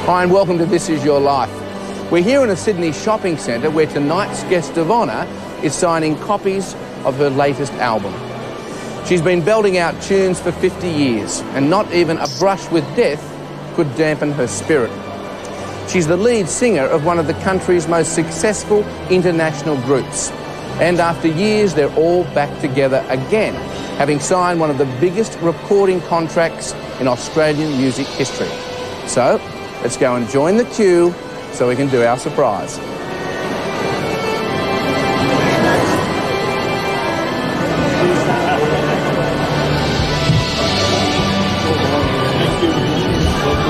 Hi and welcome to This Is Your Life. We're here in a Sydney shopping centre where tonight's guest of honour is signing copies of her latest album. She's been belting out tunes for 50 years and not even a brush with death could dampen her spirit. She's the lead singer of one of the country's most successful international groups. And after years, they're all back together again, having signed one of the biggest recording contracts in Australian music history. So, let's go and join the queue so we can do our surprise.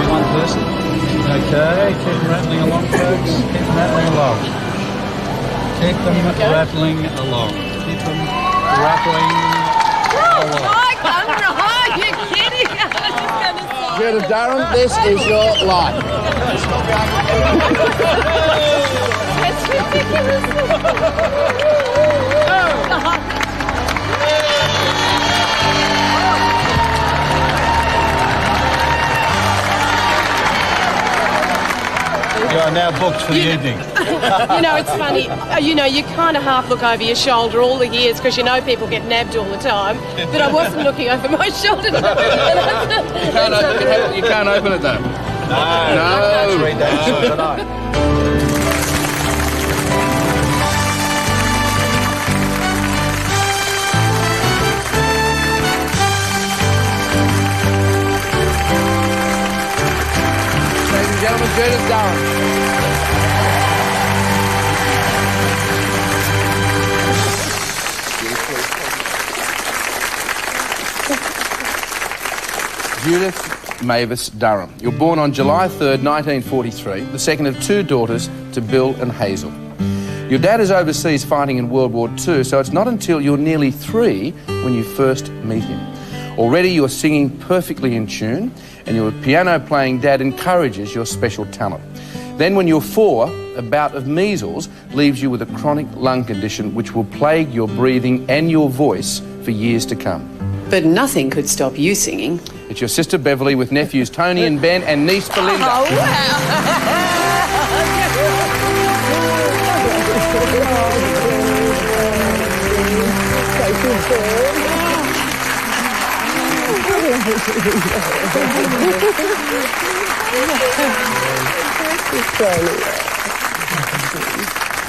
One person. Okay, keep rattling along, folks. Keep rattling along. Keep them rattling along. Keep them rattling along. Oh, you're kidding. Judith Durham, this is your life. That's ridiculous. You are now booked for the evening. You know, it's funny. You know, you kind of half look over your shoulder all the years because you know people get nabbed all the time. But I wasn't looking over my shoulder. You can't open it though. No. Let's read that tonight. Ladies and gentlemen, Judith Durham. Judith Mavis Durham. You're born on July 3rd, 1943, the second of two daughters to Bill and Hazel. Your dad is overseas fighting in World War II, so it's not until you're nearly 3 when you first meet him. Already you're singing perfectly in tune, and your piano-playing dad encourages your special talent. Then when you're 4, a bout of measles leaves you with a chronic lung condition which will plague your breathing and your voice for years to come. But nothing could stop you singing. It's your sister Beverly with nephews Tony and Ben and niece Belinda. Oh, wow.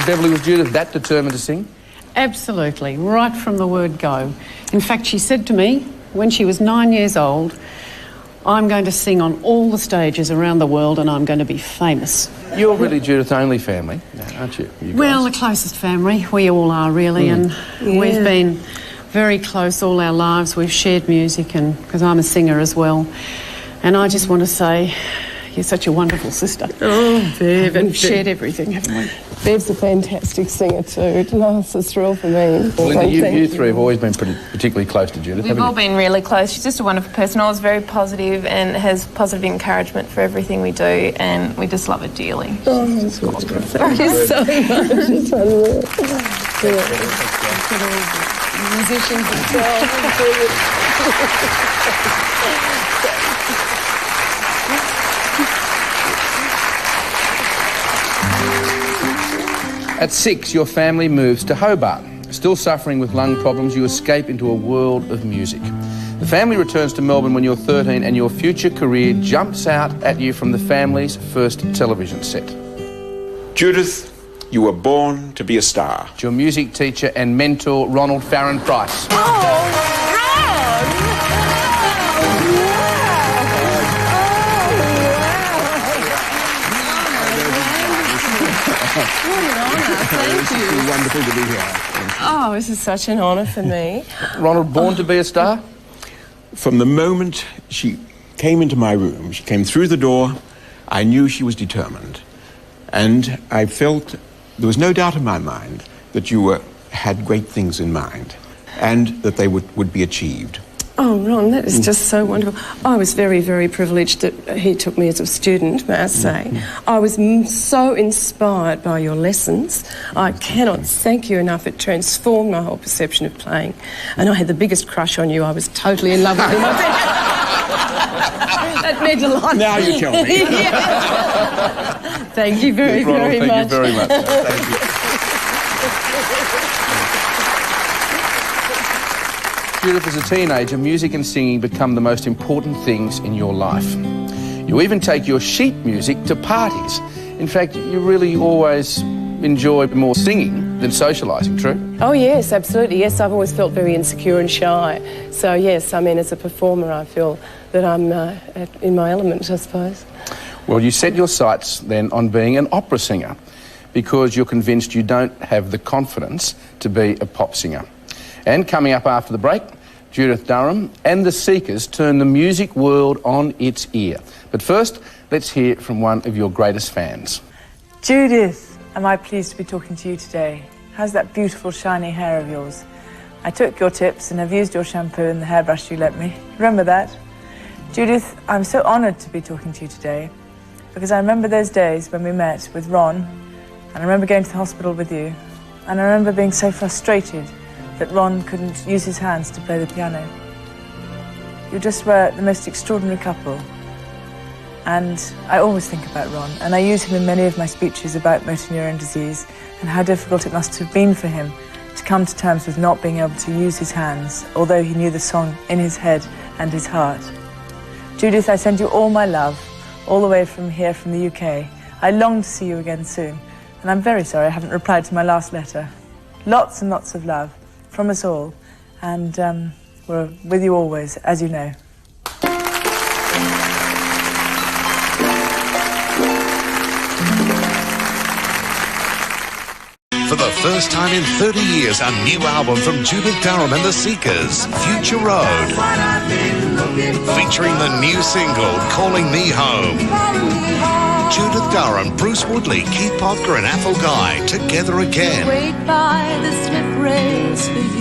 Beverly, was Judith that determined to sing? Absolutely, right from the word go. In fact, she said to me when she was 9 years old, I'm going to sing on all the stages around the world and I'm going to be famous. You're really Judith's only family, aren't you? Well, the closest family. We all are, really, and we've been very close all our lives. We've shared music, and because I'm a singer as well. And I just want to say, you're such a wonderful sister. Oh, Bev. We've shared everything, haven't we? Bev's a fantastic singer too. No, it's a thrill for me. Belinda, you three have always been particularly close to Judith, We've haven't all you? been really close. She's just a wonderful person, always very positive and has positive encouragement for everything we do, and we just love her dearly. Oh, that's wonderful. Thank you so much. It's unreal. Musicians as At 6, your family moves to Hobart. Still suffering with lung problems, you escape into a world of music. The family returns to Melbourne when you're 13 and your future career jumps out at you from the family's first television set. Judith, you were born to be a star. It's your music teacher and mentor, Ronald Farron Price. Thank you. It's wonderful to be here. Oh, this is such an honour for me. Ronald, born to be a star? From the moment she came into my room, she came through the door, I knew she was determined. And I felt there was no doubt in my mind that you had great things in mind and that they would be achieved. Oh, Ron, that is just so wonderful. I was very, very privileged that he took me as a student, may I say. I was so inspired by your lessons. I cannot thank you enough. It transformed my whole perception of playing. And I had the biggest crush on you. I was totally in love with him. That meant a lot. Now you tell me. Thank you very, very much. Thank you very much. Thank you. Judith, as a teenager, music and singing become the most important things in your life. You even take your sheet music to parties. In fact, you really always enjoy more singing than socialising, true? Oh, yes, absolutely. Yes, I've always felt very insecure and shy. So, yes, I mean, as a performer, I feel that I'm in my element, I suppose. Well, you set your sights then on being an opera singer because you're convinced you don't have the confidence to be a pop singer. And coming up after the break, Judith Durham and the Seekers turn the music world on its ear. But first, let's hear from one of your greatest fans. Judith, am I pleased to be talking to you today? How's that beautiful shiny hair of yours? I took your tips and have used your shampoo and the hairbrush you lent me. Remember that? Judith, I'm so honoured to be talking to you today because I remember those days when we met with Ron, and I remember going to the hospital with you, and I remember being so frustrated that Ron couldn't use his hands to play the piano. You just were the most extraordinary couple. And I always think about Ron, and I use him in many of my speeches about motor neurone disease and how difficult it must have been for him to come to terms with not being able to use his hands, although he knew the song in his head and his heart. Judith, I send you all my love, all the way from here, from the UK. I long to see you again soon, and I'm very sorry I haven't replied to my last letter. Lots and lots of love from us all, and we're with you always, as you know. For the first time in 30 years, a new album from Judith Durham and the Seekers, Future Road. Featuring the new single, Calling Me Home. Judith Durham, Bruce Woodley, Keith Popker and Athol Guy, together again.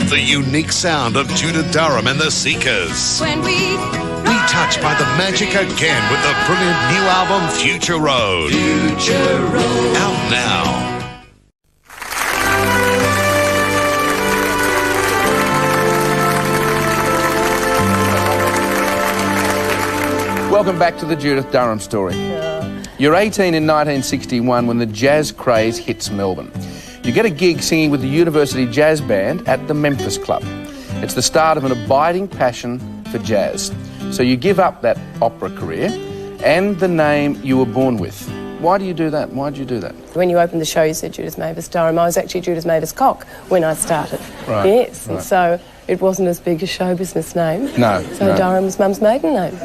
The unique sound of Judith Durham and the Seekers. Be touched by the magic again with the brilliant new album, Future Road. Future Road. Out now. Welcome back to the Judith Durham story. You're 18 in 1961 when the jazz craze hits Melbourne. You get a gig singing with the University Jazz Band at the Memphis Club. It's the start of an abiding passion for jazz. So you give up that opera career and the name you were born with. Why do you do that? Why did you do that? When you opened the show, you said Judith Mavis Durham. I was actually Judith Mavis Cock when I started. Right. Yes, and right. so it wasn't as big a show business name. No. So no. Durham was Mum's maiden name.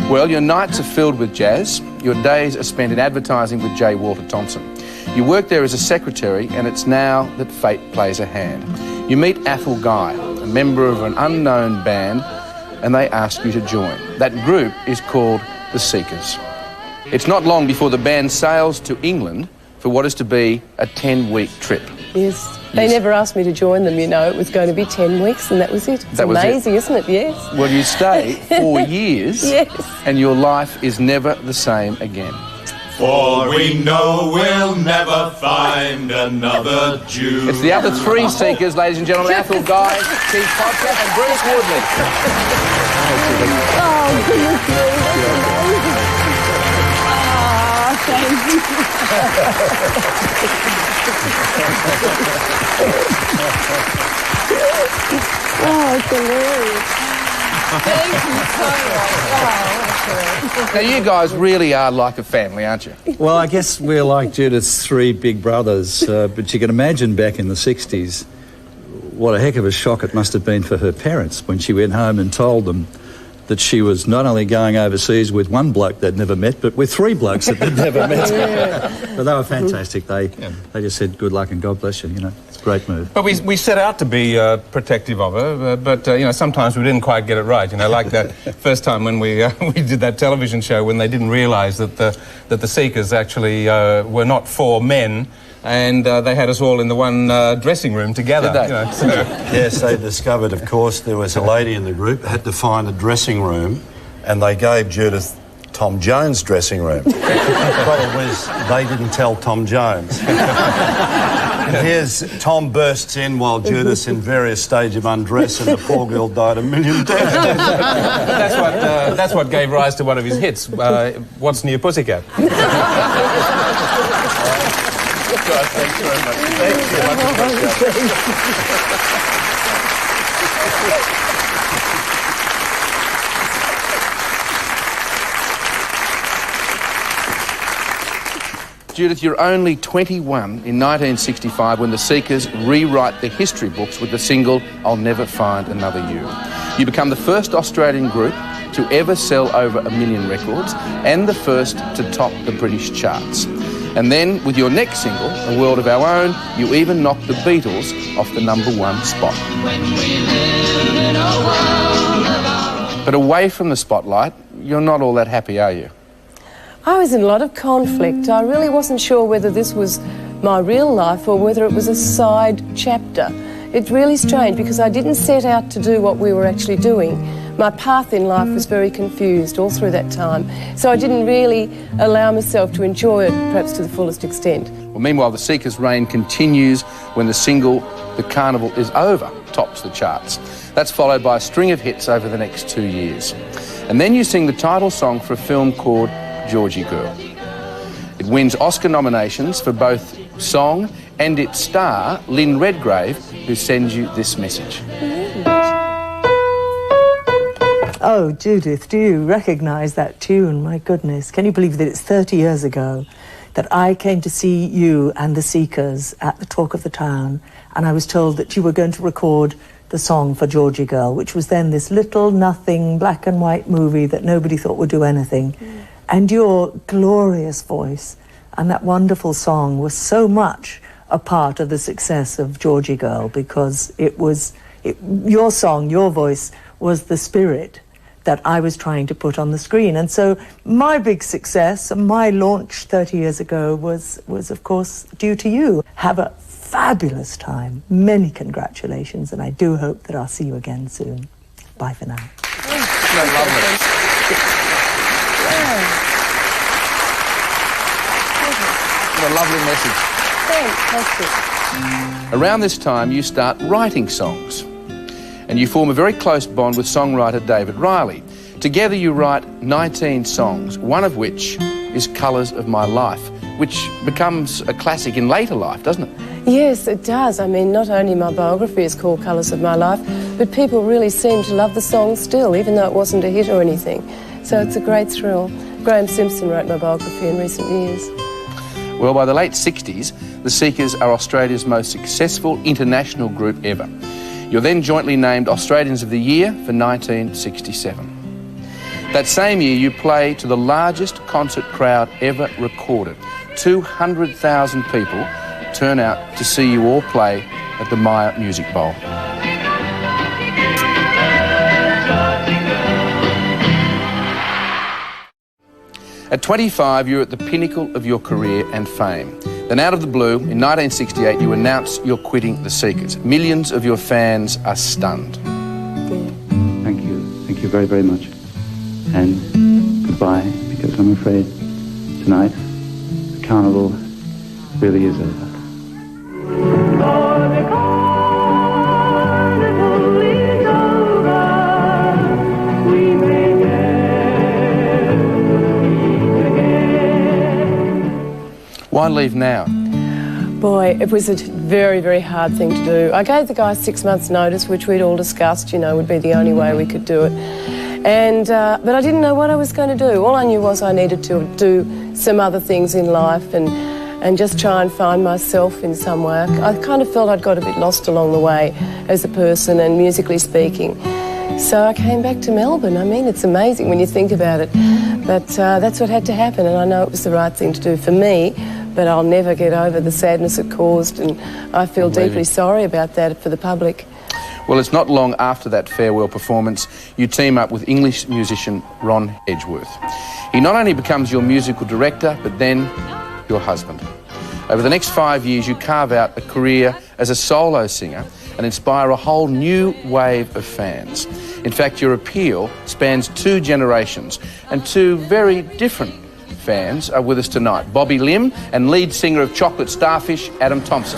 Well, your nights are filled with jazz. Your days are spent in advertising with J. Walter Thompson. You work there as a secretary, and it's now that fate plays a hand. You meet Athol Guy, a member of an unknown band, and they ask you to join. That group is called the Seekers. It's not long before the band sails to England for what is to be a 10-week trip. Yes. They never asked me to join them, you know. It was going to be 10 weeks and that was it. It's amazing, isn't it? Yes. Well, you stay 4 years. Yes. And your life is never the same again. For we know we'll never find another Jew. It's the other three Seekers, ladies and gentlemen. Athol Guy, Keith Popker and Bruce Woodley. Oh, goodness me. Thank you. Oh, it's hilarious. Thank you so much. Now, you guys really are like a family, aren't you? Well, I guess we're like Judith's three big brothers, but you can imagine back in the 60s what a heck of a shock it must have been for her parents when she went home and told them that she was not only going overseas with one bloke they'd never met, but with three blokes that they'd never met. But they were fantastic. They just said, good luck and God bless you, you know. It's a great move. But we set out to be protective of her, but you know, sometimes we didn't quite get it right. You know, like that first time when we did that television show when they didn't realise that the Seekers actually were not four men, and they had us all in the one dressing room together. Did they? You know, so. Yes, they discovered, of course, there was a lady in the group had to find a dressing room, and they gave Judith Tom Jones' dressing room. The problem was they didn't tell Tom Jones. Here's Tom bursts in while Judith's in various stages of undress and the poor girl died a million deaths. That's what gave rise to one of his hits, What's New Pussycat? Thanks very much. Judith, you're only 21 in 1965 when the Seekers rewrite the history books with the single I'll Never Find Another You. You become the first Australian group to ever sell over 1 million records and the first to top the British charts. And then, with your next single, A World of Our Own, you even knocked the Beatles off the #1 spot. But away from the spotlight, you're not all that happy, are you? I was in a lot of conflict. I really wasn't sure whether this was my real life or whether it was a side chapter. It's really strange because I didn't set out to do what we were actually doing. My path in life was very confused all through that time, so I didn't really allow myself to enjoy it perhaps to the fullest extent. Well, meanwhile, the Seekers' reign continues when the single The Carnival Is Over tops the charts. That's followed by a string of hits over the next 2 years. And then you sing the title song for a film called Georgie Girl. It wins Oscar nominations for both song and its star, Lynn Redgrave, who sends you this message. Oh, Judith, do you recognise that tune? My goodness, can you believe that it's 30 years ago that I came to see you and the Seekers at the Talk of the Town, and I was told that you were going to record the song for Georgie Girl, which was then this little nothing black and white movie that nobody thought would do anything. And your glorious voice and that wonderful song was so much a part of the success of Georgie Girl, because your song, your voice, was the spirit that I was trying to put on the screen. And so my big success and my launch 30 years ago was of course due to you. Have a fabulous time. Many congratulations, and I do hope that I'll see you again soon. Bye for now. What a lovely message. Fantastic. Around this time, you start writing songs, and you form a very close bond with songwriter David Riley. Together you write 19 songs, one of which is Colours of My Life, which becomes a classic in later life, doesn't it? Yes, it does. I mean, not only my biography is called Colours of My Life, but people really seem to love the song still, even though it wasn't a hit or anything. So it's a great thrill. Graham Simpson wrote my biography in recent years. Well, by the late 60s, the Seekers are Australia's most successful international group ever. You're then jointly named Australians of the Year for 1967. That same year, you play to the largest concert crowd ever recorded. 200,000 people turn out to see you all play at the Myer Music Bowl. At 25, you're at the pinnacle of your career and fame. Then out of the blue, in 1968, you announce you're quitting the Seekers. Millions of your fans are stunned. Thank you. Thank you very, very much. And goodbye, because I'm afraid tonight the carnival really is over. Why leave now? Boy, it was a very, very hard thing to do. I gave the guys 6 months' notice, which we'd all discussed, you know, would be the only way we could do it. And but I didn't know what I was going to do. All I knew was I needed to do some other things in life and just try and find myself in some way. I kind of felt I'd got a bit lost along the way as a person and musically speaking. So I came back to Melbourne. I mean, it's amazing when you think about it. But that's what had to happen, and I know it was the right thing to do for me, but I'll never get over the sadness it caused, and I feel deeply sorry about that for the public. Well, it's not long after that farewell performance you team up with English musician Ron Edgeworth. He not only becomes your musical director, but then your husband. Over the next 5 years, you carve out a career as a solo singer and inspire a whole new wave of fans. In fact, your appeal spans 2 generations and 2 very different fans are with us tonight. Bobby Lim and lead singer of Chocolate Starfish, Adam Thompson.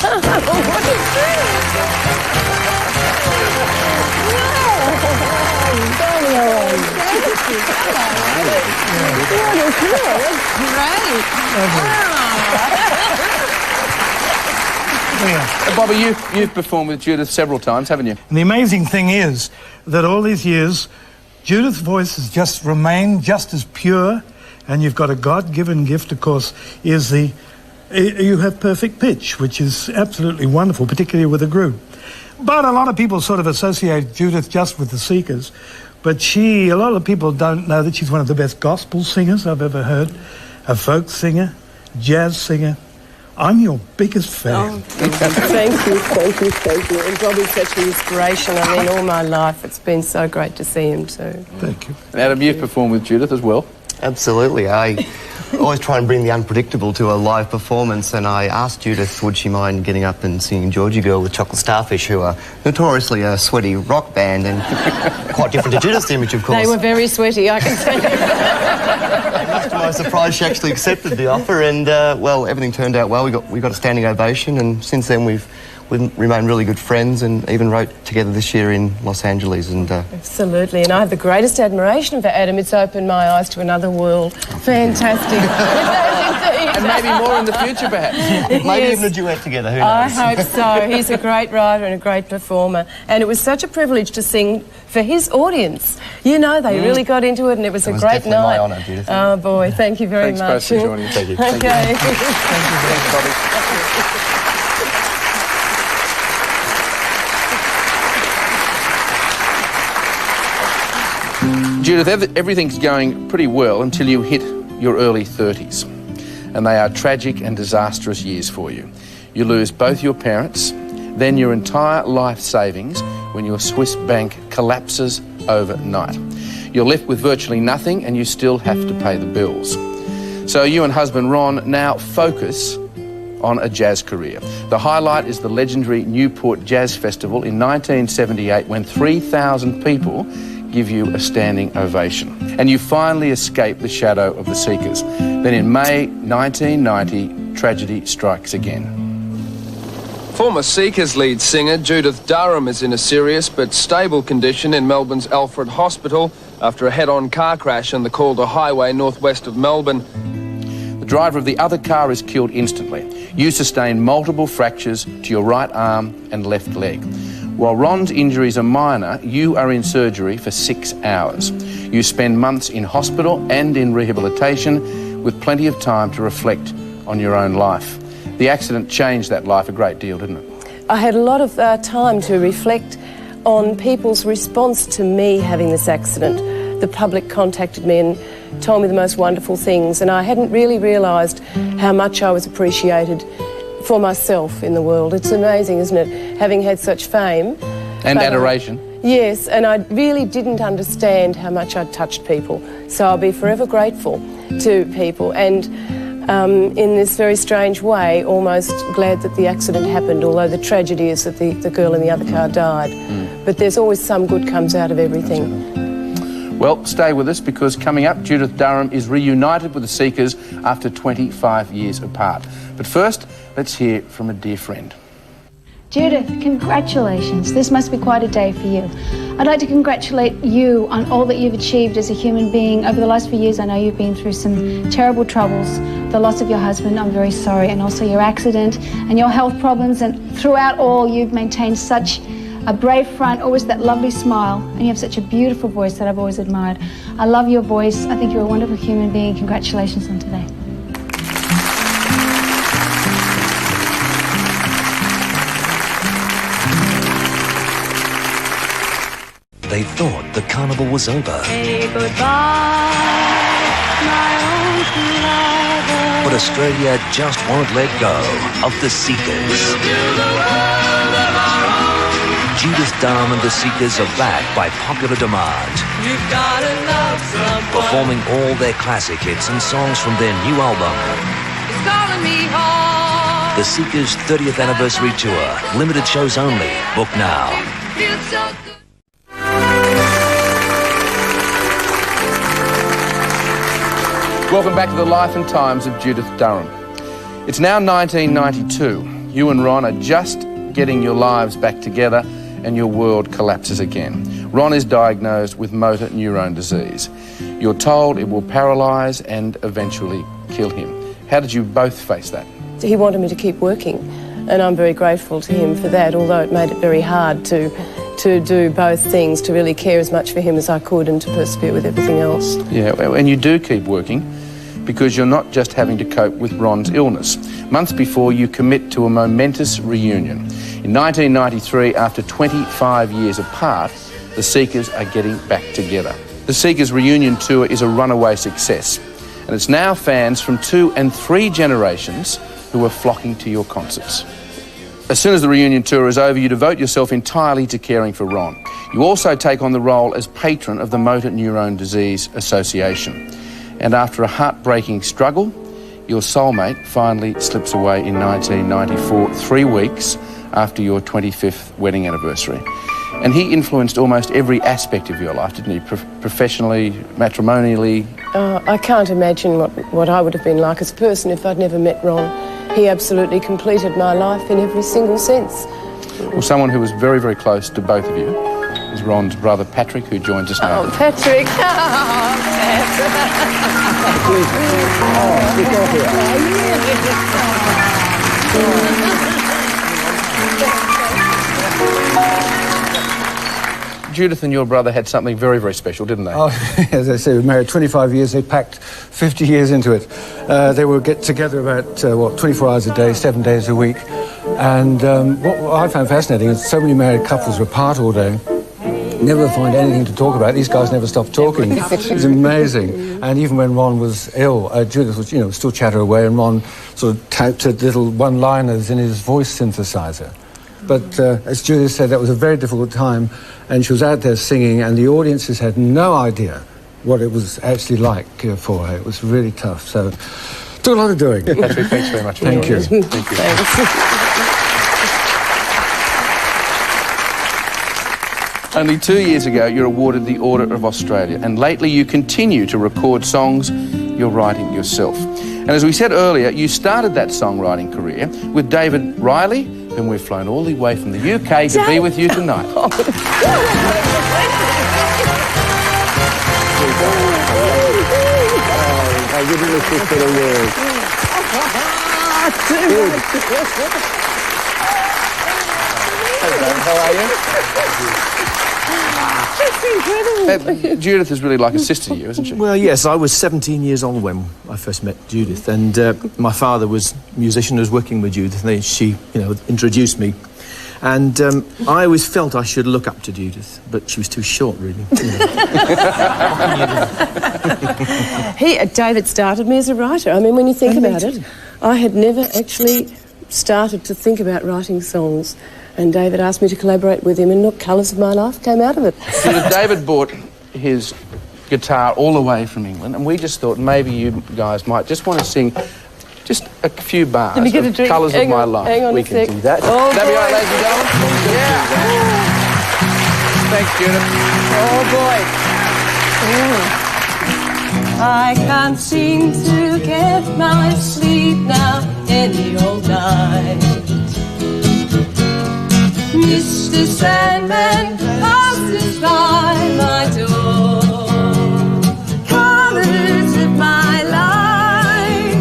Bobby, you've performed with Judith several times, haven't you? And the amazing thing is that all these years, Judith's voice has just remained just as pure, and you've got a God-given gift, of course, you have perfect pitch, which is absolutely wonderful, particularly with a group. But a lot of people sort of associate Judith just with the Seekers, but a lot of people don't know that she's one of the best gospel singers I've ever heard, a folk singer, jazz singer. I'm your biggest fan. Oh, thank you. And Bobby's such an inspiration. I mean, all my life, it's been so great to see him too. Thank you. And Adam, you've performed with Judith as well. Absolutely. I always try and bring the unpredictable to a live performance, and I asked Judith would she mind getting up and singing Georgie Girl with Chocolate Starfish, who are notoriously a sweaty rock band and quite different to Judith's image, of course. They were very sweaty, I can tell you. Much to my surprise, she actually accepted the offer, and well, everything turned out well. We got a standing ovation, and since then we've remained really good friends, and even wrote together this year in Los Angeles. And absolutely, and I have the greatest admiration for Adam. It's opened my eyes to another world. Fantastic. And maybe more in the future, perhaps. Maybe even a duet together, who knows? I hope so. He's a great writer and a great performer, and it was such a privilege to sing for his audience. You know, they really got into it, and it was a great definitely night. my honour, Judith. Oh boy, thank you very much. Thanks both for joining us. Thank you. Okay. Thank you. Thanks, Bobby. Judith, everything's going pretty well until you hit your early 30s. And they are tragic and disastrous years for you. You lose both your parents, then your entire life savings when your Swiss bank collapses overnight. You're left with virtually nothing, and you still have to pay the bills. So you and husband Ron now focus on a jazz career. The highlight is the legendary Newport Jazz Festival in 1978, when 3,000 people give you a standing ovation. And you finally escape the shadow of the Seekers. Then in May 1990, tragedy strikes again. Former Seekers lead singer Judith Durham is in a serious but stable condition in Melbourne's Alfred Hospital after a head-on car crash on the Calder Highway northwest of Melbourne. The driver of the other car is killed instantly. You sustain multiple fractures to your right arm and left leg. While Ron's injuries are minor, you are in surgery for 6 hours. You spend months in hospital and in rehabilitation with plenty of time to reflect on your own life. The accident changed that life a great deal, didn't it? I had a lot of time to reflect on people's response to me having this accident. The public contacted me and told me the most wonderful things, and I hadn't really realised how much I was appreciated for myself in the world. It's amazing, isn't it, having had such fame. And adoration. Yes, and I really didn't understand how much I'd touched people. So I'll be forever grateful to people, and in this very strange way, almost glad that the accident happened, although the tragedy is that the girl in the other car died. But there's always some good comes out of everything. Well, stay with us, because coming up, Judith Durham is reunited with the Seekers after 25 years apart. But first, let's hear from a dear friend. Judith, congratulations. This must be quite a day for you. I'd like to congratulate you on all that you've achieved as a human being. Over the last few years, I know you've been through some terrible troubles. The loss of your husband, I'm very sorry, and also your accident and your health problems. And throughout all, you've maintained such a brave front, always that lovely smile, and you have such a beautiful voice that I've always admired. I love your voice. I think you're a wonderful human being. Congratulations on today. They thought the carnival was over. Say goodbye, my own lover. But Australia just won't let go of the Seekers. Judith Durham and the Seekers are back by popular demand, You've gotta love someone. performing all their classic hits and songs from their new album. It's calling me home. The Seekers' 30th anniversary tour. Limited shows only. Book now. Feels so good. Welcome back to the life and times of Judith Durham. It's now 1992. You and Ron are just getting your lives back together and your world collapses again. Ron is diagnosed with motor neurone disease. You're told it will paralyse and eventually kill him. How did you both face that? He wanted me to keep working, and I'm very grateful to him for that, although it made it very hard to do both things, to really care as much for him as I could and to persevere with everything else. Yeah, and you do keep working because you're not just having to cope with Ron's illness. Months before, you commit to a momentous reunion. In 1993, after 25 years apart, the Seekers are getting back together. The Seekers reunion tour is a runaway success, and it's now fans from 2 and 3 generations who are flocking to your concerts. As soon as the reunion tour is over, you devote yourself entirely to caring for Ron. You also take on the role as patron of the Motor Neurone Disease Association. And after a heartbreaking struggle, your soulmate finally slips away in 1994, 3 weeks after your 25th wedding anniversary. And he influenced almost every aspect of your life, didn't he? Professionally, matrimonially. I can't imagine what I would have been like as a person if I'd never met Ron. He absolutely completed my life in every single sense. Well, someone who was very, very close to both of you is Ron's brother Patrick, who joins us now. Oh, Patrick. Judith and your brother had something very, very special, didn't they? Oh, as I say, we were married 25 years. They packed 50 years into it. They would get together about, 24 hours a day, 7 days a week. And what I found fascinating is so many married couples were apart all day. Never find anything to talk about. These guys never stopped talking. It was amazing. And even when Ron was ill, Judith was, still chatter away, and Ron sort of typed little one-liners in his voice synthesizer. But as Judith said, that was a very difficult time, and she was out there singing, and the audiences had no idea what it was actually like for her. It was really tough. So, took a lot of doing. Patrick, thanks very much. Thank you. Thank you. Only 2 years ago, you're awarded the Order of Australia, and lately you continue to record songs you're writing yourself. And as we said earlier, you started that songwriting career with David Riley, whom we've flown all the way from the UK to be with you tonight. I wouldn't wish this for the world. How are you? That's incredible. Judith is really like a sister to you, isn't she? Well, yes, I was 17 years old when I first met Judith, and my father was a musician who was working with Judith, and she, introduced me. And I always felt I should look up to Judith, but she was too short, really. David started me as a writer. I mean, when you think about it, I had never actually started to think about writing songs. And David asked me to collaborate with him, and look, Colours of My Life came out of it. David bought his guitar all the way from England, and we just thought maybe you guys might just want to sing just a few bars of Colours of My Life. Hang on we a can sec. do that. Oh, That'd be boy. all right, ladies and gentlemen? Yeah. Thanks, Judith. Oh, boy. I can't seem to get my sleep now any old night. Mr. Sandman passes by my door. Colours of my life,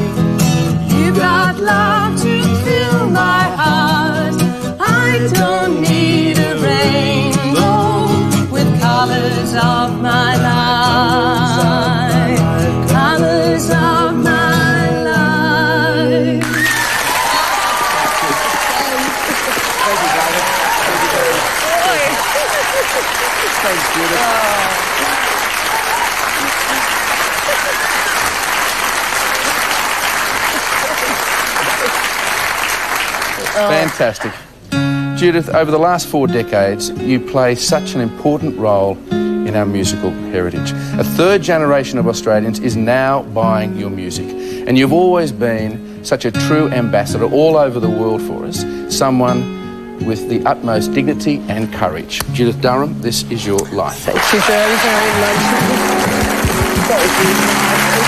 you brought love to fill my heart. I don't need a rainbow with colours of my life. Colours of my life. Thanks, Judith. Fantastic. Judith, over the last 4 decades, you play such an important role in our musical heritage. A 3rd generation of Australians is now buying your music, and you've always been such a true ambassador all over the world for us, someone with the utmost dignity and courage. Judith Durham, this is your life. Thank you very, very much. Thank you.